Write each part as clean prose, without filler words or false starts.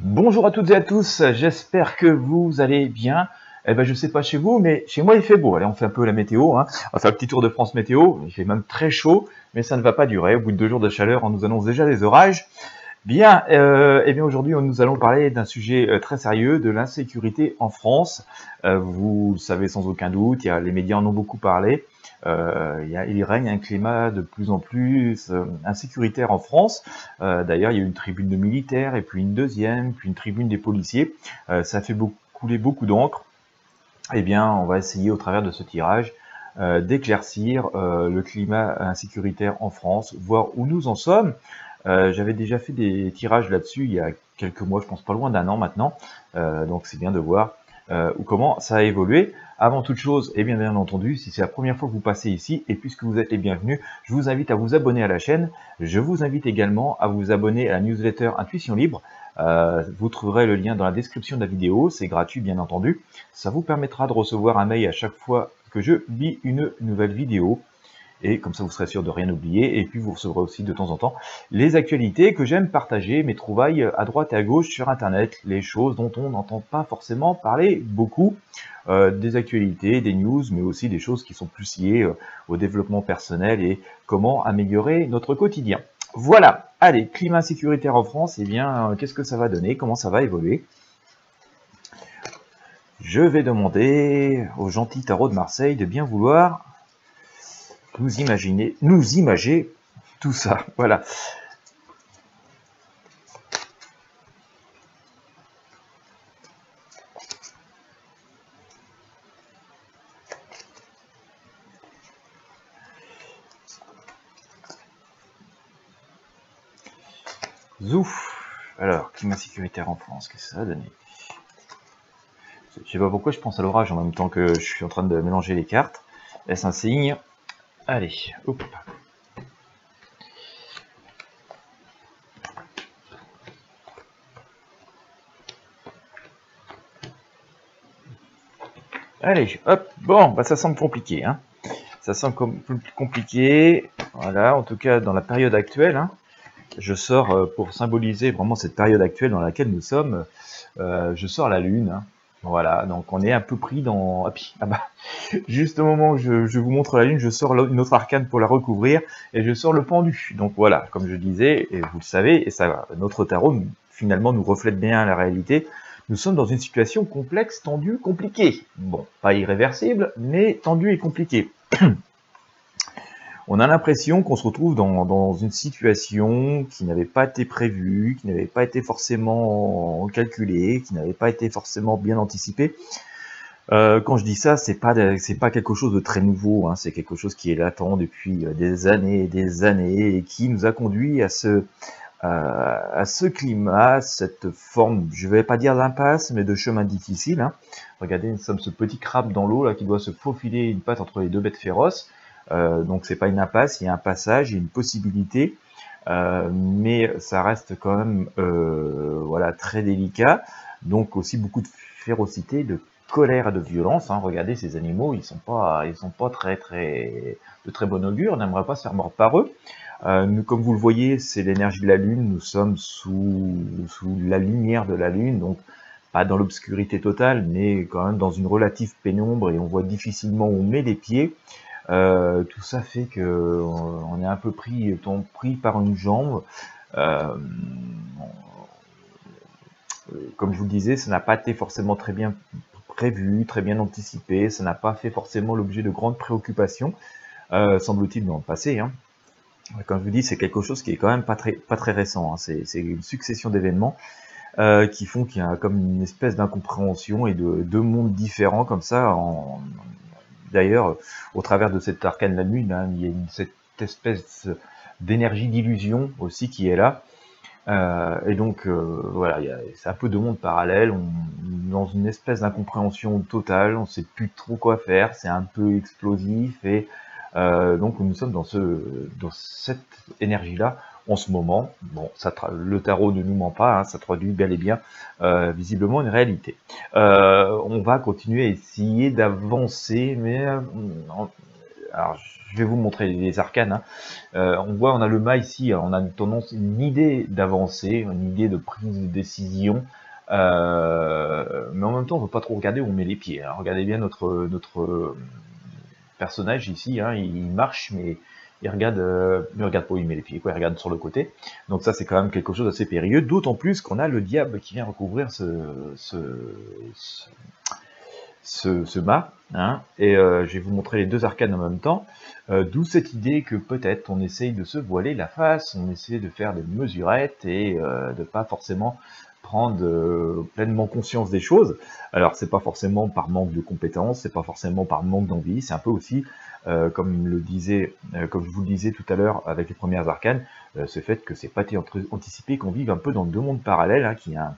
Bonjour à toutes et à tous, j'espère que vous allez bien. Eh ben, je sais pas chez vous, mais chez moi il fait beau. Allez, on fait un peu la météo, hein. On va faire un petit tour de France météo. Il fait même très chaud, mais ça ne va pas durer. Au bout de 2 jours de chaleur, on nous annonce déjà des orages. Bien, eh bien aujourd'hui, nous allons parler d'un sujet très sérieux, de l'insécurité en France. Vous le savez sans aucun doute, les médias en ont beaucoup parlé. Il règne un climat de plus en plus insécuritaire en France. D'ailleurs, il y a eu une tribune de militaires, et puis une deuxième, puis une tribune des policiers. Ça fait couler beaucoup d'encre. Eh bien, on va essayer au travers de ce tirage d'éclaircir le climat insécuritaire en France, voir où nous en sommes. J'avais déjà fait des tirages là-dessus il y a quelques mois, je pense pas loin d'1 an maintenant, donc c'est bien de voir comment ça a évolué. Avant toute chose, et bien entendu, si c'est la première fois que vous passez ici, et puisque vous êtes les bienvenus, je vous invite à vous abonner à la chaîne. Je vous invite également à vous abonner à la newsletter Intuition Libre. Vous trouverez le lien dans la description de la vidéo, c'est gratuit bien entendu. Ça vous permettra de recevoir un mail à chaque fois que je publie une nouvelle vidéo. Et comme ça, vous serez sûr de rien oublier. Et puis, vous recevrez aussi de temps en temps les actualités que j'aime partager, mes trouvailles à droite et à gauche sur Internet, les choses dont on n'entend pas forcément parler beaucoup, des actualités, des news, mais aussi des choses qui sont plus liées au développement personnel et comment améliorer notre quotidien. Voilà, allez, climat sécuritaire en France, eh bien, qu'est-ce que ça va donner, comment ça va évoluer? Je vais demander au gentil tarot de Marseille de bien vouloir nous imager tout ça, voilà. Zouf. Alors, climat sécuritaire en France, qu'est-ce que ça va donner? Je sais pas pourquoi je pense à l'orage en même temps que je suis en train de mélanger les cartes. Est-ce un signe? Allez, hop. Allez, hop, bon, bah ça semble compliqué, hein. Ça semble compliqué, voilà, en tout cas dans la période actuelle, hein. Je sors, pour symboliser vraiment cette période actuelle dans laquelle nous sommes, je sors la lune, hein. Voilà, donc on est un peu pris dans... Ah bah, juste au moment où je vous montre la lune, je sors une autre arcane pour la recouvrir, et je sors le pendu. Donc voilà, comme je disais, et vous le savez, et ça, notre tarot finalement nous reflète bien la réalité, nous sommes dans une situation complexe, tendue, compliquée. Bon, pas irréversible, mais tendue et compliquée. On a l'impression qu'on se retrouve dans une situation qui n'avait pas été prévue, qui n'avait pas été forcément calculée, qui n'avait pas été forcément bien anticipée. Quand je dis ça, c'est pas quelque chose de très nouveau, hein, c'est quelque chose qui est latent depuis des années et des années et qui nous a conduit à ce climat, cette forme, je vais pas dire d'impasse, mais de chemin difficile, hein. Regardez, nous sommes ce petit crabe dans l'eau là qui doit se faufiler une patte entre les deux bêtes féroces. Donc c'est pas une impasse, il y a un passage, il y a une possibilité, mais ça reste quand même voilà, très délicat. Donc aussi beaucoup de férocité, de colère et de violence, hein. Regardez ces animaux, ils sont pas de très bon augure, on n'aimerait pas se faire mordre par eux. Nous, comme vous le voyez, c'est l'énergie de la Lune, nous sommes sous la lumière de la Lune, donc pas dans l'obscurité totale, mais quand même dans une relative pénombre, et on voit difficilement où on met les pieds. Tout ça fait que on est un peu pris par une jambe. Comme je vous le disais, ça n'a pas été forcément très bien prévu, très bien anticipé, ça n'a pas fait forcément l'objet de grandes préoccupations, semble-t-il dans le passé, hein. Comme je vous dis, c'est quelque chose qui est quand même pas très récent, hein. C'est une succession d'événements qui font qu'il y a comme une espèce d'incompréhension et de deux mondes différents comme ça. D'ailleurs, au travers de cette arcane de la nuit, hein, il y a cette espèce d'énergie d'illusion aussi qui est là. Et donc, voilà, c'est un peu deux mondes parallèles, dans une espèce d'incompréhension totale, on ne sait plus trop quoi faire, c'est un peu explosif, et donc nous sommes dans cette énergie-là en ce moment. Bon, le tarot ne nous ment pas, hein, ça traduit bel et bien visiblement une réalité. On va continuer à essayer d'avancer, mais alors Je vais vous montrer les arcanes. Hein. On voit, on a le mât ici, on a une tendance, une idée d'avancer, une idée de prise de décision, mais en même temps, on ne veut pas trop regarder où on met les pieds. Hein. Regardez bien notre personnage ici, hein, il marche, mais il regarde pas où il met les pieds, quoi, il regarde sur le côté. Donc ça, c'est quand même quelque chose d'assez périlleux, d'autant plus qu'on a le diable qui vient recouvrir ce mât, hein, et je vais vous montrer les deux arcanes en même temps, d'où cette idée que peut-être on essaye de se voiler la face, on essaie de faire des mesurettes et de pas forcément prendre pleinement conscience des choses. Alors c'est pas forcément par manque de compétences, c'est pas forcément par manque d'envie, c'est un peu aussi, comme je vous le disais tout à l'heure avec les premières arcanes, ce fait que c'est pas anticipé qu'on vive un peu dans deux mondes parallèles, hein, qui a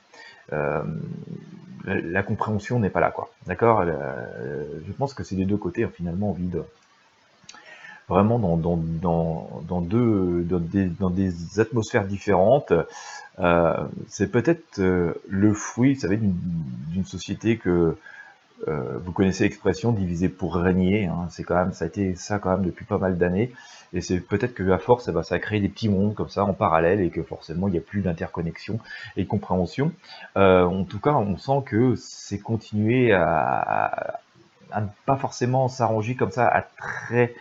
la compréhension n'est pas là, quoi. D'accord. Je pense que c'est des deux côtés, hein, finalement, on vit vraiment dans des atmosphères différentes. C'est peut-être le fruit, vous savez, d'une société que vous connaissez l'expression diviser pour régner, hein, c'est quand même, ça a été ça quand même depuis pas mal d'années, et c'est peut-être que à force, ça a créé des petits mondes comme ça en parallèle, et que forcément il n'y a plus d'interconnexion et de compréhension. En tout cas, on sent que c'est continuer à ne pas forcément s'arranger comme ça à très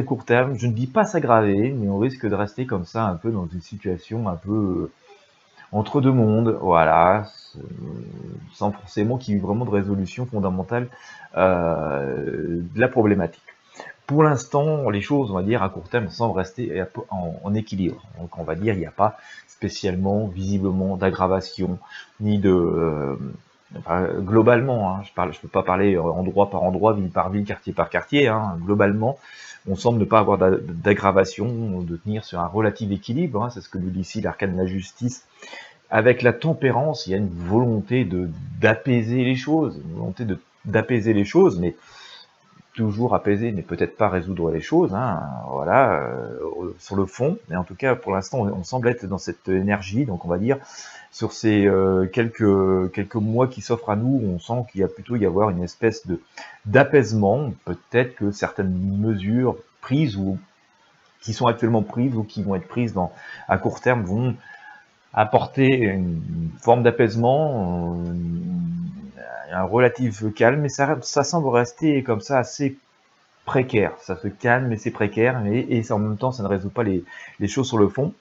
court terme. Je ne dis pas s'aggraver, mais on risque de rester comme ça un peu dans une situation un peu entre deux mondes, voilà, sans forcément qu'il y ait vraiment de résolution fondamentale de la problématique. Pour l'instant, les choses, on va dire, à court terme, semblent rester en équilibre. Donc on va dire, il n'y a pas spécialement, visiblement, d'aggravation, ni de... enfin, globalement, hein, je peux pas parler endroit par endroit, ville par ville, quartier par quartier, hein, globalement, on semble ne pas avoir d'aggravation, de tenir sur un relatif équilibre, hein, c'est ce que nous dit ici l'arcane de la justice. Avec la tempérance, il y a une volonté d'apaiser les choses, une volonté d'apaiser les choses, mais toujours apaiser, mais peut-être pas résoudre les choses, hein, voilà, sur le fond. Mais en tout cas, pour l'instant, on semble être dans cette énergie, donc on va dire, sur ces quelques mois qui s'offrent à nous, on sent qu'il y a plutôt y avoir une espèce d'apaisement. Peut-être que certaines mesures prises ou qui sont actuellement prises ou qui vont être prises à court terme vont apporter une forme d'apaisement, un relatif calme, mais ça semble rester comme ça assez précaire. Ça se calme, mais c'est précaire, et en même temps, ça ne résout pas les choses sur le fond.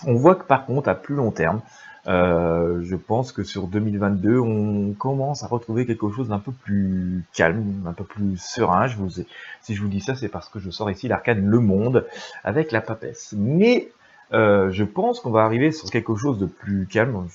On voit que par contre, à plus long terme, je pense que sur 2022, on commence à retrouver quelque chose d'un peu plus calme, un peu plus serein. Si je vous dis ça, c'est parce que je sors ici l'arcane Le Monde avec la papesse. Mais je pense qu'on va arriver sur quelque chose de plus calme.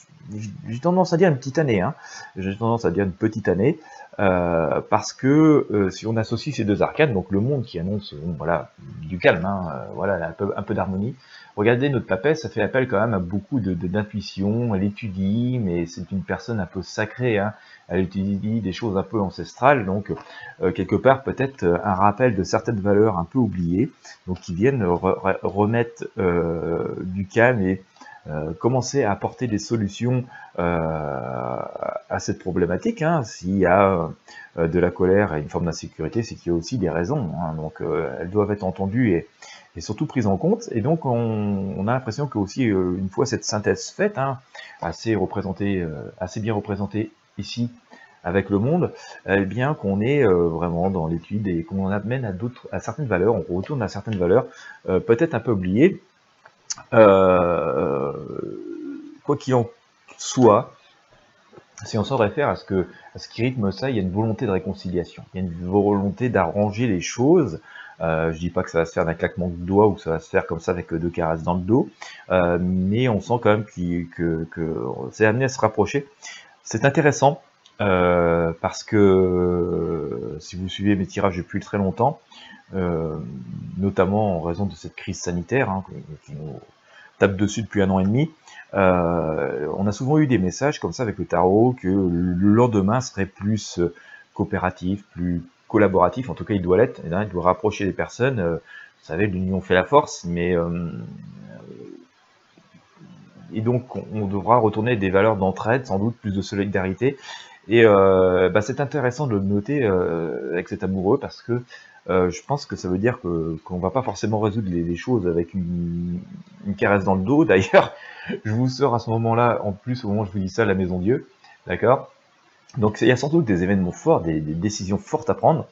J'ai tendance à dire une petite année, hein. J'ai tendance à dire une petite année, parce que si on associe ces deux arcanes, donc le monde qui annonce voilà, du calme, hein, voilà, un peu d'harmonie. Regardez, notre papesse, ça fait appel quand même à beaucoup d'intuition, elle étudie, mais c'est une personne un peu sacrée, hein. Elle étudie des choses un peu ancestrales, donc quelque part peut-être un rappel de certaines valeurs un peu oubliées, donc qui viennent remettre du calme et commencer à apporter des solutions à cette problématique, hein. S'il y a de la colère et une forme d'insécurité, c'est qu'il y a aussi des raisons, hein. Donc elles doivent être entendues et surtout prises en compte. Et donc on a l'impression que aussi une fois cette synthèse faite, hein, assez bien représentée ici avec le monde, eh bien qu'on est vraiment dans l'étude et qu'on amène à certaines valeurs, on retourne à certaines valeurs peut-être un peu oubliées. Quoi qu'il en soit, si on s'en réfère à ce qui rythme ça, il y a une volonté de réconciliation, il y a une volonté d'arranger les choses. Je dis pas que ça va se faire d'un claquement de doigts ou que ça va se faire comme ça avec deux caresses dans le dos, mais on sent quand même que c'est amené à se rapprocher. C'est intéressant parce que si vous suivez mes tirages depuis très longtemps, notamment en raison de cette crise sanitaire, hein, qui nous tape dessus depuis 1 an et demi, on a souvent eu des messages comme ça avec le tarot, que le lendemain serait plus coopératif, plus collaboratif, en tout cas il doit l'être, il doit rapprocher les personnes, vous savez, l'union fait la force, mais et donc on devra retourner des valeurs d'entraide, sans doute plus de solidarité, et c'est intéressant de le noter avec cet amoureux, parce que je pense que ça veut dire qu'on va pas forcément résoudre les choses avec une caresse dans le dos. D'ailleurs, je vous sors à ce moment-là, en plus, au moment où je vous dis ça, la Maison Dieu, d'accord? Donc il y a sans doute des événements forts, des décisions fortes à prendre.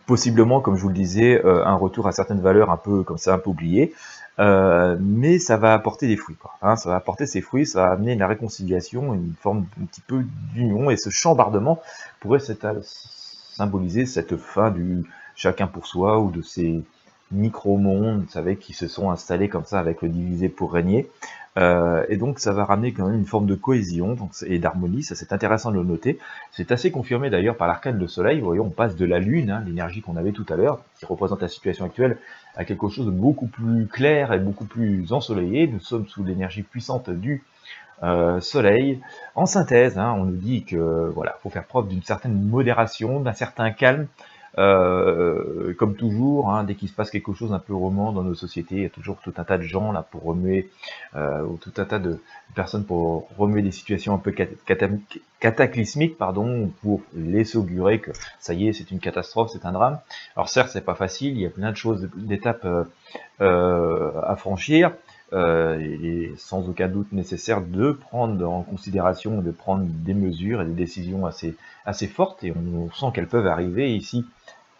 Possiblement, comme je vous le disais, un retour à certaines valeurs un peu comme ça, un peu oubliées, mais ça va apporter des fruits, quoi, hein, ça va apporter ses fruits, ça va amener la réconciliation, une forme un petit peu d'union, et ce chambardement pourrait symboliser cette fin du chacun pour soi, ou de ces micro-mondes, vous savez, qui se sont installés comme ça avec le divisé pour régner. Et donc ça va ramener quand même une forme de cohésion et d'harmonie, ça c'est intéressant de le noter. C'est assez confirmé d'ailleurs par l'arcane de soleil. Vous voyez, on passe de la lune, hein, l'énergie qu'on avait tout à l'heure, qui représente la situation actuelle, à quelque chose de beaucoup plus clair et beaucoup plus ensoleillé. Nous sommes sous l'énergie puissante du soleil. En synthèse, hein, on nous dit que voilà, faut faire preuve d'une certaine modération, d'un certain calme. Comme toujours, hein, dès qu'il se passe quelque chose un peu roman dans nos sociétés, il y a toujours tout un tas de gens là pour remuer, ou tout un tas de personnes pour remuer des situations un peu cataclysmiques, pardon, pour laisser augurer que ça y est, c'est une catastrophe, c'est un drame. Alors certes, c'est pas facile, il y a plein de choses, d'étapes à franchir. Il est sans aucun doute nécessaire de prendre en considération, de prendre des mesures et des décisions assez fortes, et on sent qu'elles peuvent arriver ici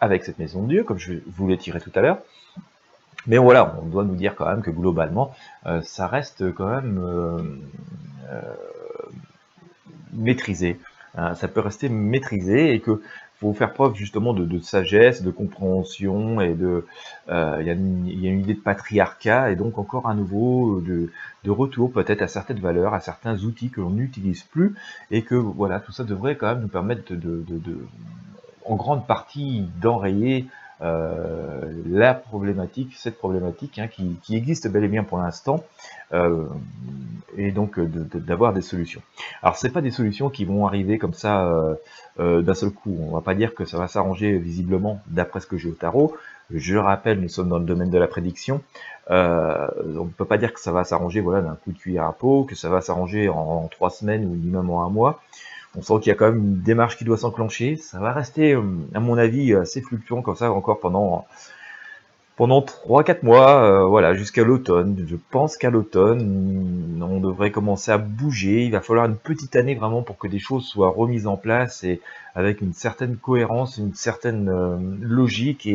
avec cette maison de Dieu, comme je vous l'ai tiré tout à l'heure. Mais voilà, on doit nous dire quand même que globalement, ça reste quand même maîtrisé. Ça peut rester maîtrisé, et que faut faire preuve justement de sagesse, de compréhension, et il y a une idée de patriarcat, et donc encore à nouveau de retour peut-être à certaines valeurs, à certains outils que l'on n'utilise plus, et que voilà, tout ça devrait quand même nous permettre en grande partie d'enrayer la problématique, cette problématique, hein, qui existe bel et bien pour l'instant, et donc d'avoir des solutions. Alors c'est pas des solutions qui vont arriver comme ça d'un seul coup. On va pas dire que ça va s'arranger visiblement d'après ce que j'ai au tarot. Je rappelle, nous sommes dans le domaine de la prédiction. On ne peut pas dire que ça va s'arranger voilà, d'un coup de cuillère à peau, que ça va s'arranger en 3 semaines ou minimum en 1 mois. On sent qu'il y a quand même une démarche qui doit s'enclencher. Ça va rester, à mon avis, assez fluctuant comme ça encore pendant 3-4 mois, voilà, jusqu'à l'automne. Je pense qu'à l'automne, on devrait commencer à bouger. Il va falloir une petite année vraiment pour que des choses soient remises en place, et avec une certaine cohérence, une certaine logique,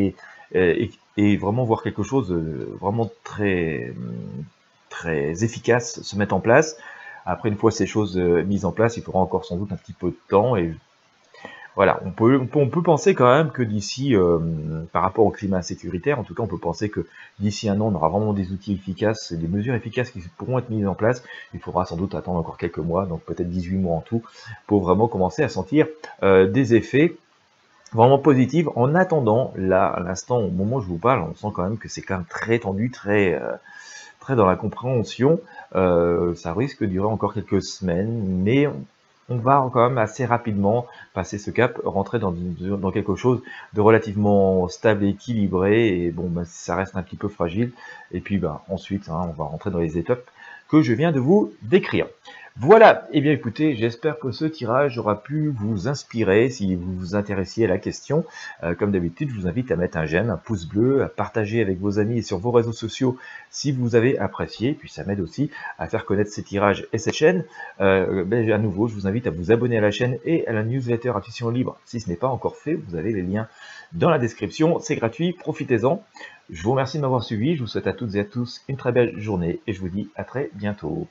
et vraiment voir quelque chose vraiment très efficace se mettre en place. Après, une fois ces choses mises en place, il faudra encore sans doute un petit peu de temps, et voilà, on peut penser quand même que d'ici, par rapport au climat sécuritaire, en tout cas, on peut penser que d'ici 1 an, on aura vraiment des outils efficaces, des mesures efficaces qui pourront être mises en place. Il faudra sans doute attendre encore quelques mois, donc peut-être 18 mois en tout, pour vraiment commencer à sentir des effets vraiment positifs. En attendant, là, à l'instant, au moment où je vous parle, on sent quand même que c'est quand même très tendu, très dans la compréhension. Ça risque de durer encore quelques semaines, mais on va quand même assez rapidement passer ce cap, rentrer dans quelque chose de relativement stable et équilibré, et bon, bah, ça reste un petit peu fragile, et puis bah, ensuite, hein, on va rentrer dans les étapes que je viens de vous décrire. Voilà, et bien écoutez, j'espère que ce tirage aura pu vous inspirer si vous vous intéressiez à la question. Comme d'habitude, je vous invite à mettre un j'aime, un pouce bleu, à partager avec vos amis et sur vos réseaux sociaux si vous avez apprécié, puis ça m'aide aussi à faire connaître ces tirages et cette chaîne. À nouveau, je vous invite à vous abonner à la chaîne et à la newsletter Intuition Libre si ce n'est pas encore fait. Vous avez les liens dans la description, c'est gratuit, profitez-en. Je vous remercie de m'avoir suivi, je vous souhaite à toutes et à tous une très belle journée, et je vous dis à très bientôt.